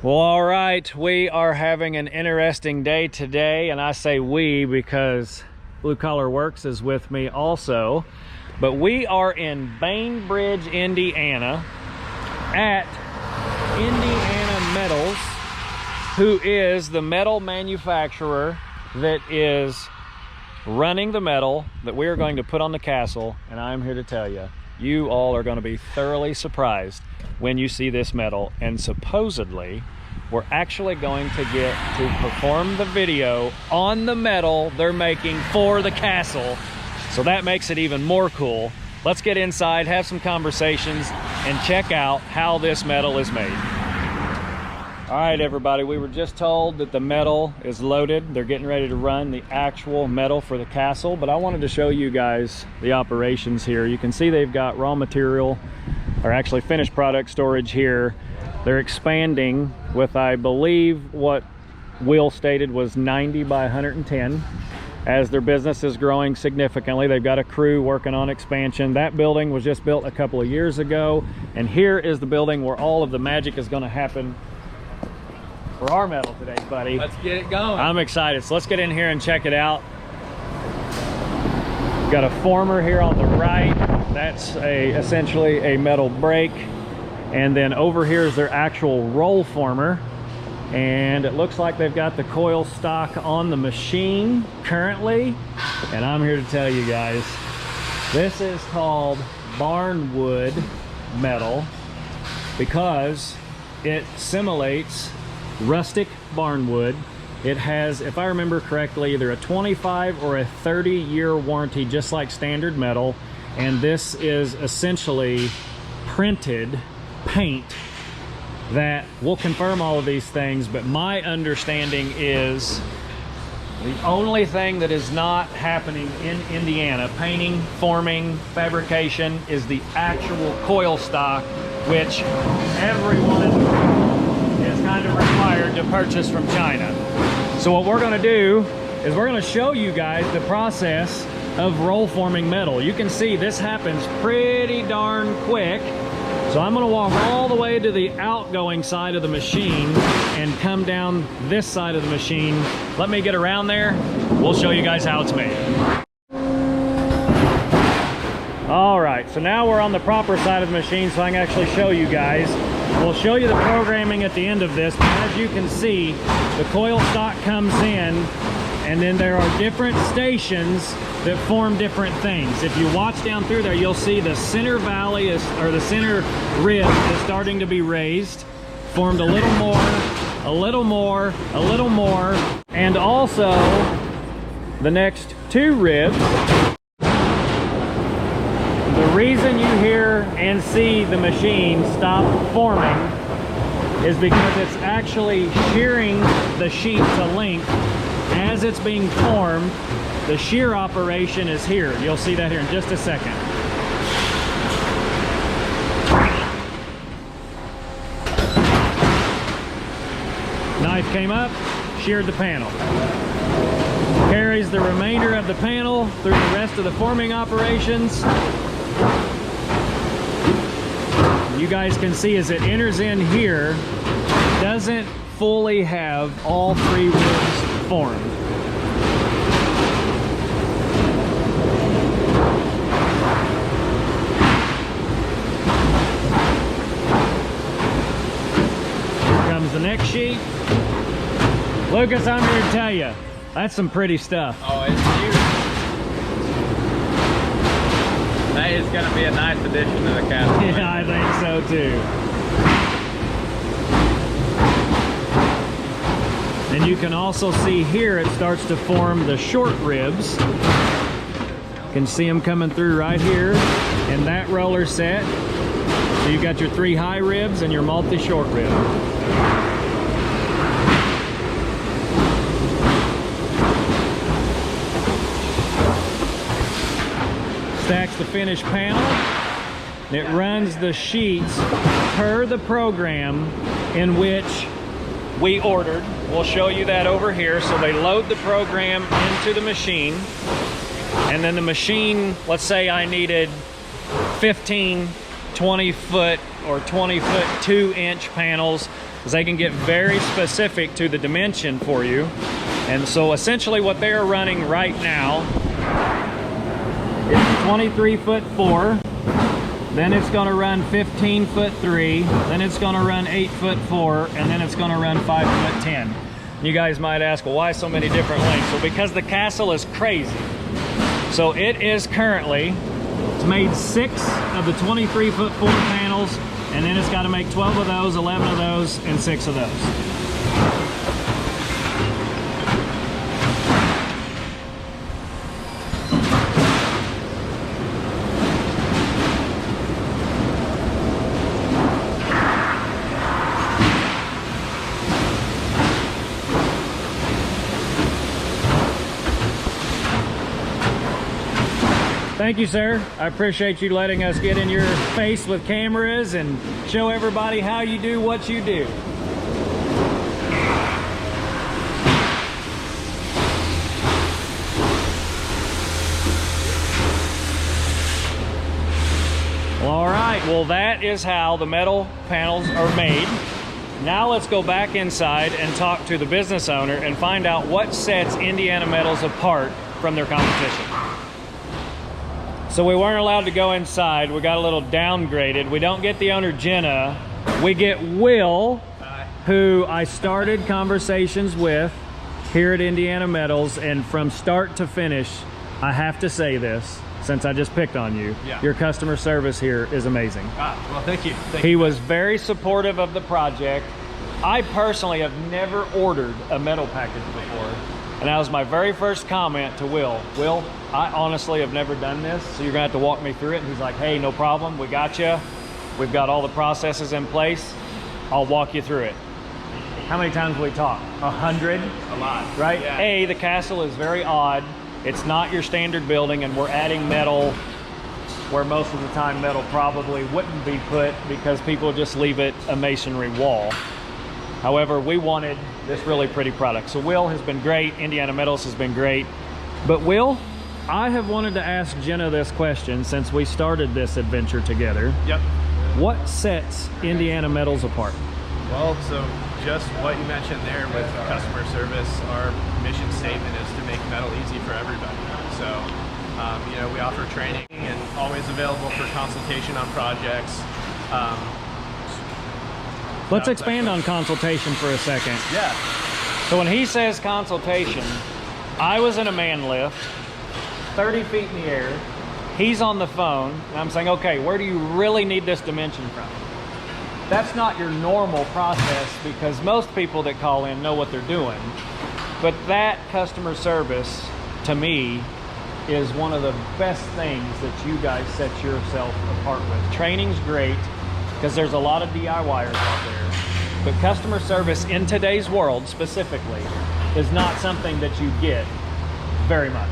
Well, all right, we are having an interesting day today, and I say we because Blue Collar Works is with me also. But we are in Bainbridge, Indiana at Indiana Metals, who is the metal manufacturer that is running the metal that we are going to put on the castle. And I'm here to tell you, you all are going to be thoroughly surprised when you see this metal. And supposedly we're actually going to get to perform the video on the metal they're making for the castle, so that makes it even more cool. Let's get inside, have some conversations, and check out how this metal is made. All right, everybody, we were just told that the metal is loaded. They're getting ready to run the actual metal for the castle, but I wanted to show you guys the operations here. You can see they've got raw material, or actually finished product storage here. They're expanding with, I believe, what Will stated was 90 by 110. As their business is growing significantly, they've got a crew working on expansion. That building was just built a couple of years ago, and here is the building where all of the magic is going to happen for our metal today, buddy. Let's get it going. I'm excited, so let's get in here and check it out. We've got a former here on the right. That's essentially a metal brake. And then over here is their actual roll former. And it looks like they've got the coil stock on the machine currently. And I'm here to tell you guys, this is called barnwood metal because it simulates rustic barnwood. It has, if I remember correctly, either a 25 or a 30-year warranty, just like standard metal. And this is essentially printed paint that will confirm all of these things, but my understanding is the only thing that is not happening in Indiana, painting, forming, fabrication, is the actual coil stock, which everyone is kind of required to purchase from China. So what we're going to do is we're going to show you guys the process of roll forming metal. You can see this happens pretty darn quick. So I'm going to walk all the way to the outgoing side of the machine and come down this side of the machine. Let me get around there. We'll show you guys how it's made. All right, so now we're on the proper side of the machine so I can actually show you guys. We'll show you the programming at the end of this, but as you can see, the coil stock comes in, and then there are different stations that form different things. If you watch down through there, you'll see the center valley is, or the center rib is starting to be raised, formed a little more, a little more, a little more, and also the next two ribs. The reason you hear and see the machine stop forming is because it's actually shearing the sheet to length as it's being formed. The shear operation is here. You'll see that here in just a second. Knife came up, sheared the panel. Carries the remainder of the panel through the rest of the forming operations. You guys can see as it enters in here, it doesn't fully have all three ribs formed. The next sheet. Lucas, I'm here to tell you, that's some pretty stuff. Oh, it's beautiful. That is going to be a nice addition to the castle. Yeah, I think so too. And you can also see here it starts to form the short ribs. You can see them coming through right here in that roller set. So you've got your 3 high ribs and your multi-short rib. Stacks the finished panel. It runs the sheets per the program in which we ordered. We'll show you that over here. So they load the program into the machine, and then the machine, let's say I needed 15 20 foot or 20 foot 2-inch panels. because they can get very specific to the dimension for you. And so essentially what they're running right now is 23 foot 4, then it's going to run 15 foot 3, then it's going to run 8 foot 4, and then it's going to run 5 foot 10. You guys might ask, well, why so many different lengths? Well, because the castle is crazy. So it is currently, it's made 6 of the 23 foot 4 panels, and then it's got to make 12 of those, 11 of those, and 6 of those. Thank you, sir. I appreciate you letting us get in your face with cameras and show everybody how you do what you do. Well, all right, well, that is how the metal panels are made. Now let's go back inside and talk to the business owner and find out what sets Indiana Metals apart from their competition. So we weren't allowed to go inside. We got a little downgraded. We don't get the owner, Jenna. We get Will, who I started conversations with here at Indiana Metals. And from start to finish, I have to say this, since I just picked on you, your customer service here is amazing. Well, thank you. He was very supportive of the project. I personally have never ordered a metal package before. And that was my very first comment to Will. Will, I honestly have never done this, so you're gonna have to walk me through it. And he's like, hey, no problem, we got you. We've got all the processes in place. I'll walk you through it. How many times have we talked? 100? A lot. Right? Yeah. The castle is very odd. It's not your standard building, and we're adding metal where most of the time metal probably wouldn't be put because people just leave it a masonry wall. However, we wanted this really pretty product. So Will has been great, Indiana Metals has been great. But Will, I have wanted to ask Jenna this question since we started this adventure together. Yep. What sets Indiana Metals apart? Well, so just what you mentioned there with customer service, our mission statement is to make metal easy for everybody. So, you know, we offer training and always available for consultation on projects. Let's expand on consultation for a second. Yeah. So when he says consultation, I was in a man lift, 30 feet in the air. He's on the phone, and I'm saying, okay, where do you really need this dimension from? That's not your normal process because most people that call in know what they're doing. But that customer service, to me, is one of the best things that you guys set yourself apart with. Training's great, because there's a lot of DIYers out there. But customer service in today's world specifically is not something that you get very much.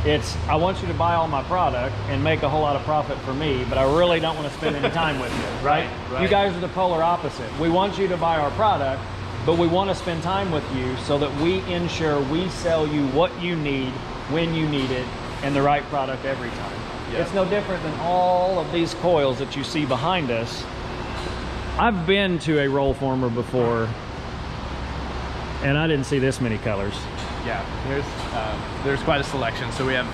It's, I want you to buy all my product and make a whole lot of profit for me, but I really don't want to spend any time with you, right? Right. You guys are the polar opposite. We want you to buy our product, but we want to spend time with you so that we ensure we sell you what you need, when you need it, and the right product every time. Yeah. It's no different than all of these coils that you see behind us. I've been to a roll former before, and I didn't see this many colors. Yeah, there's quite a selection. So we have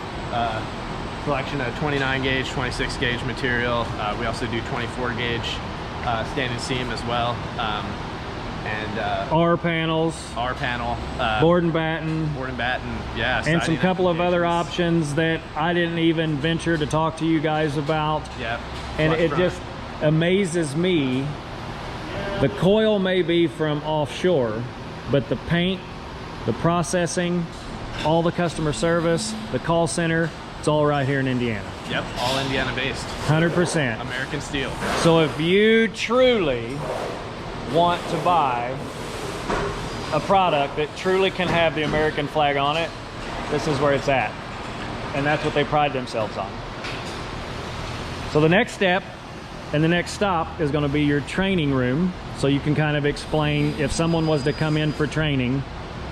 selection of 29 gauge, 26 gauge material. We also do 24 gauge standing seam as well. R panels. R panel. Board and batten. Board and batten, yeah. And some couple of other options that I didn't even venture to talk to you guys about. Yep. And it just amazes me. The coil may be from offshore, but the paint, the processing, all the customer service, the call center, it's all right here in Indiana. Yep, all Indiana based. 100%. American steel. So if you truly want to buy a product that truly can have the American flag on it, this is where it's at. And that's what they pride themselves on. So the next step and the next stop is going to be your training room. So you can kind of explain, if someone was to come in for training,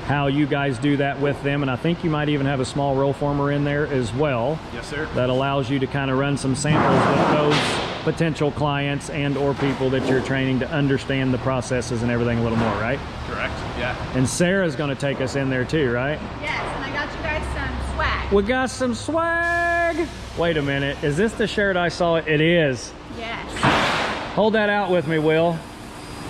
how you guys do that with them. And I think you might even have a small roll former in there as well. Yes, sir. That allows you to kind of run some samples with those potential clients and or people that you're training to understand the processes and everything a little more, right? Correct, yeah. And Sarah's going to take us in there too, right? Yes, and I got you guys some swag. We got some swag. Wait a minute, is this the shirt I saw? It is. Yes. Hold that out with me, Will.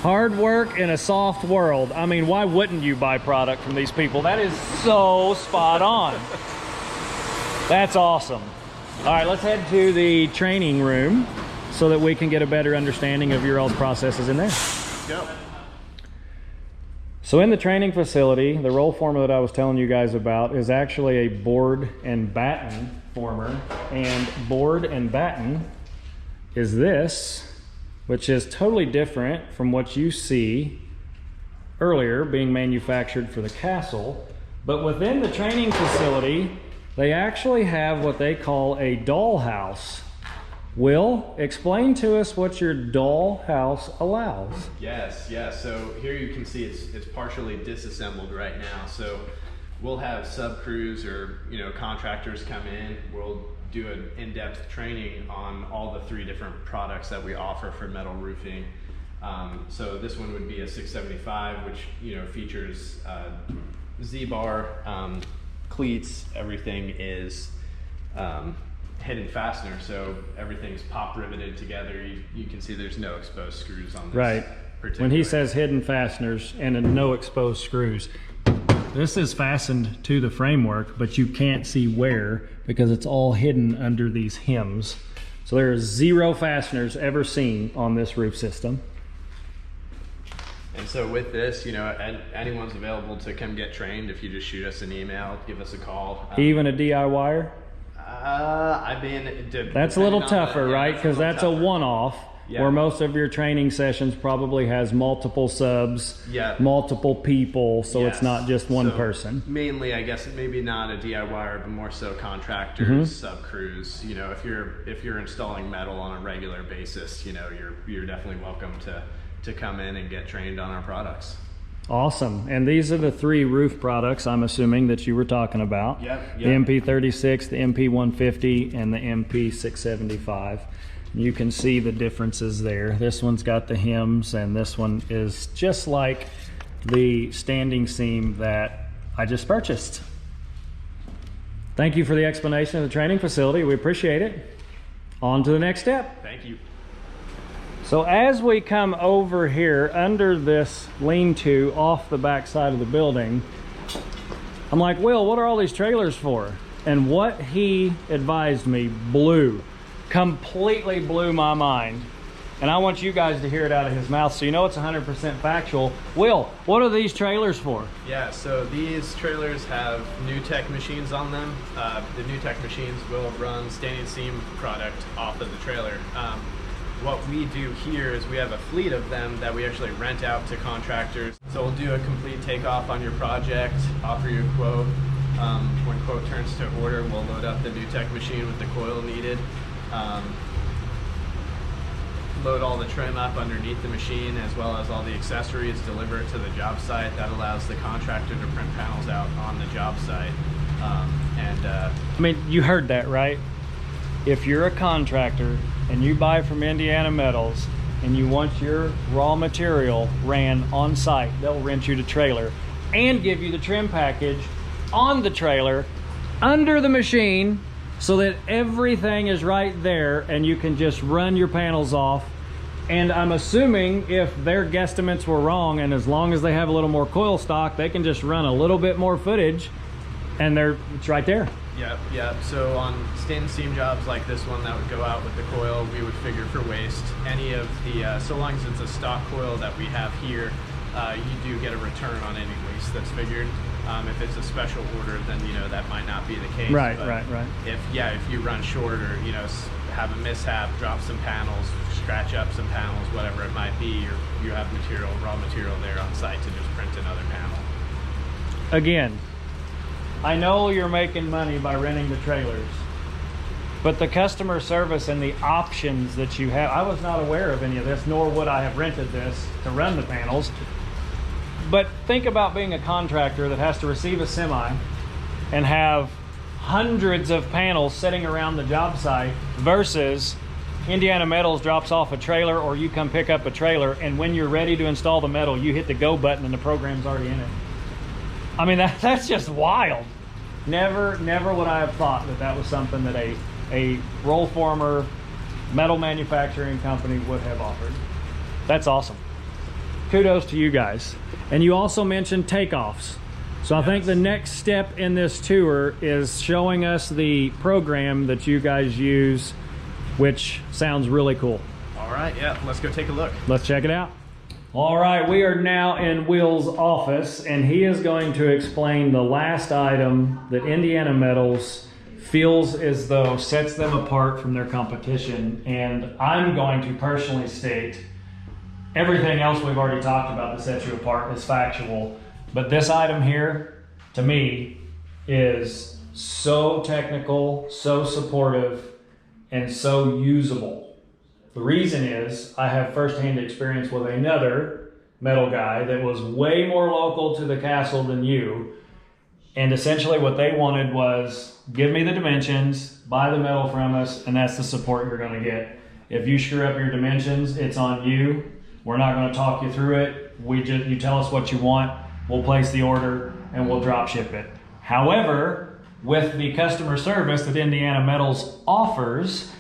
Hard work in a soft world. I mean, why wouldn't you buy product from these people? That is so spot on. That's awesome. All right, let's head to the training room so that we can get a better understanding of your all's processes in there. Let's go. So in the training facility, the roll former that I was telling you guys about is actually a board and batten former. And board and batten is this, which is totally different from what you see earlier being manufactured for the castle. But within the training facility, they actually have what they call a dollhouse. Will, explain to us what your dollhouse allows. Yes, yes. So here you can see it's partially disassembled right now. So we'll have sub crews or contractors come in. We'll do an in-depth training on all the 3 different products that we offer for metal roofing. So this one would be a 675, which features Z-bar, cleats. Everything is hidden fastener, so everything's pop riveted together. You can see there's no exposed screws on this. Right. When he says hidden fasteners and no exposed screws, this is fastened to the framework, but you can't see where because it's all hidden under these hems. So there are 0 fasteners ever seen on this roof system. And so with this, anyone's available to come get trained. If you just shoot us an email, give us a call. Even a DIYer? That's a little tougher, right? Because that's a one-off. Yeah. Where most of your training sessions probably has multiple subs, multiple people, so it's not just one person. Mainly, I guess, maybe not a DIYer, but more so contractors, sub crews. If you're installing metal on a regular basis, you're definitely welcome to come in and get trained on our products. Awesome. And these are the 3 roof products, I'm assuming, that you were talking about. Yep. The MP36, the MP150, and the MP675. You can see the differences there. This one's got the hems, and this one is just like the standing seam that I just purchased. Thank you for the explanation of the training facility. We appreciate it. On to the next step. Thank you. So as we come over here under this lean-to off the back side of the building, I'm like, Will, what are all these trailers for? And what he advised me completely blew my mind. And I want you guys to hear it out of his mouth so you know it's 100% factual. Will, what are these trailers for? Yeah, so these trailers have new tech machines on them. The new tech machines will run standing seam product off of the trailer. What we do here is we have a fleet of them that we actually rent out to contractors. So we'll do a complete takeoff on your project, offer you a quote. When quote turns to order, we'll load up the new tech machine with the coil needed. Load all the trim up underneath the machine as well as all the accessories, deliver it to the job site. That allows the contractor to print panels out on the job site. I mean, you heard that, right? If you're a contractor and you buy from Indiana Metals and you want your raw material ran on site, they'll rent you the trailer and give you the trim package on the trailer under the machine so that everything is right there and you can just run your panels off. And I'm assuming if their guesstimates were wrong, and as long as they have a little more coil stock, they can just run a little bit more footage and it's right there. Yep. So on stand seam jobs like this one that would go out with the coil, we would figure for waste. Any of the, so long as it's a stock coil that we have here, you do get a return on any waste that's figured. If it's a special order, then that might not be the case. Right. If you run short or have a mishap, drop some panels, scratch up some panels, whatever it might be, or you have raw material there on site to just print another panel. Again, I know you're making money by renting the trailers, but the customer service and the options that you have, I was not aware of any of this, nor would I have rented this to run the panels. But think about being a contractor that has to receive a semi and have hundreds of panels sitting around the job site versus Indiana Metals drops off a trailer or you come pick up a trailer, and when you're ready to install the metal, you hit the go button and the program's already in it. I mean, that's just wild. Never would I have thought that that was something that a roll former metal manufacturing company would have offered. That's awesome. Kudos to you guys. And you also mentioned takeoffs. So I think the next step in this tour is showing us the program that you guys use, which sounds really cool. All right, yeah, let's go take a look. Let's check it out. All right, we are now in Will's office, and he is going to explain the last item that Indiana Metals feels as though sets them apart from their competition. And I'm going to personally state everything else we've already talked about that sets you apart is factual. But this item here, to me, is so technical, so supportive, and so usable. The reason is I have firsthand experience with another metal guy that was way more local to the castle than you. And essentially what they wanted was, give me the dimensions, buy the metal from us, and that's the support you're gonna get. If you screw up your dimensions, it's on you. We're not gonna talk you through it. You tell us what you want, we'll place the order, and we'll drop ship it. However, with the customer service that Indiana Metals offers,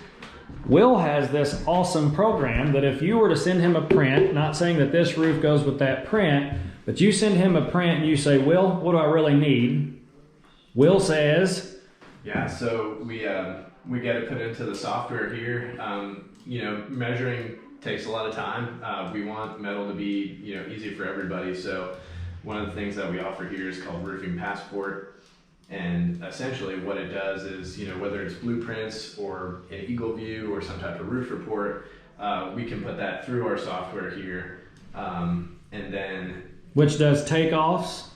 Will has this awesome program that if you were to send him a print, not saying that this roof goes with that print, but you send him a print and you say, Will, what do I really need? Will says, yeah, so we get it put into the software here. You know, measuring takes a lot of time. We want metal to be, you know, easy for everybody. So one of the things that we offer here is called Roofing Passport. And essentially what it does is, you know, whether it's blueprints or an eagle view or some type of roof report, we can put that through our software here. And then... Which does takeoffs.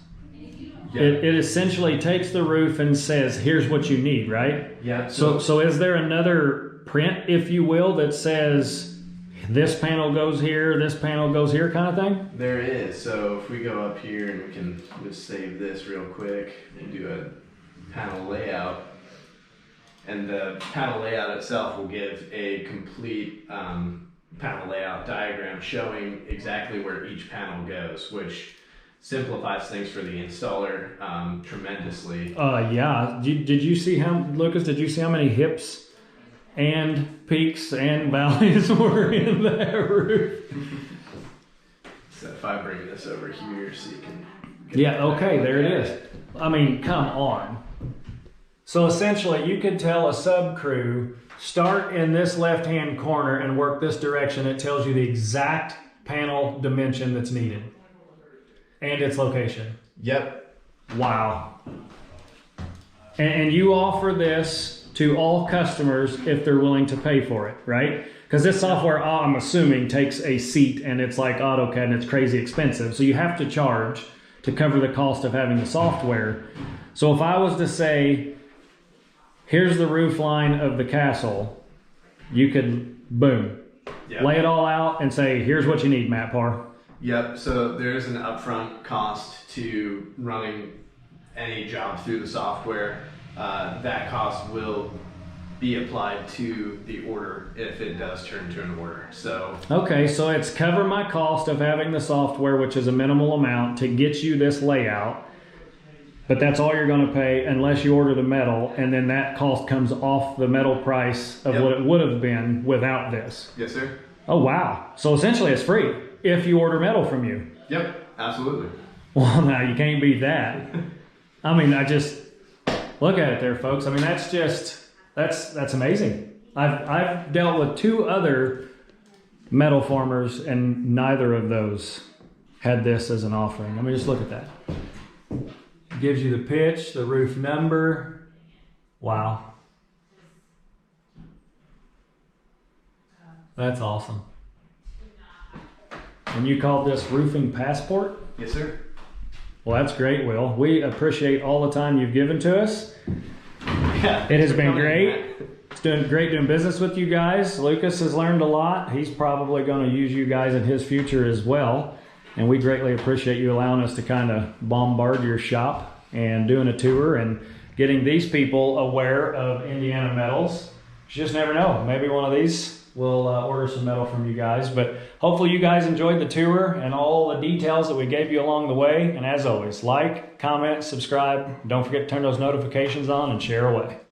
Yeah. It essentially takes the roof and says, here's what you need, right? Yeah. So is there another print, if you will, that says this panel goes here, this panel goes here kind of thing? There is. So if we go up here and we can just save this real quick and do a panel layout, and the panel layout itself will give a complete panel layout diagram showing exactly where each panel goes, which simplifies things for the installer tremendously. Yeah. Did you see Lucas, did you see how many hips and peaks and valleys were in that roof? So if I bring this over here so you can... Yeah, okay, there it is. I mean, come on. So essentially you could tell a sub crew, start in this left-hand corner and work this direction. It tells you the exact panel dimension that's needed and its location. Yep. Wow. And you offer this to all customers if they're willing to pay for it, right? Because this software, I'm assuming, takes a seat and it's like AutoCAD and it's crazy expensive. So you have to charge to cover the cost of having the software. So if I was to say, here's the roof line of the castle, you could, boom, lay it all out and say, here's what you need, Matt Parr. Yep, so there is an upfront cost to running any job through the software. That cost will be applied to the order if it does turn to an order. So okay, so it's cover my cost of having the software, which is a minimal amount, to get you this layout, but that's all you're going to pay unless you order the metal, and then that cost comes off the metal price of what it would have been without this. Yes, sir. Oh wow, so essentially it's free if you order metal from you. Yep, absolutely. Well, now you can't beat that. I mean, I just look at it there, folks. I mean, that's amazing. I've dealt with 2 other metal formers and neither of those had this as an offering. I mean, just look at that. It gives you the pitch, the roof number. Wow. That's awesome. And you called this Roofing Passport? Yes, sir. Well, that's great, Will. We appreciate all the time you've given to us. Yeah, it has been great. It's doing great doing business with you guys. Lucas has learned a lot. He's probably going to use you guys in his future as well. And we greatly appreciate you allowing us to kind of bombard your shop and doing a tour and getting these people aware of Indiana Metals. You just never know. Maybe one of these we'll order some metal from you guys. But hopefully you guys enjoyed the tour and all the details that we gave you along the way. And as always, like, comment, subscribe. Don't forget to turn those notifications on and share away.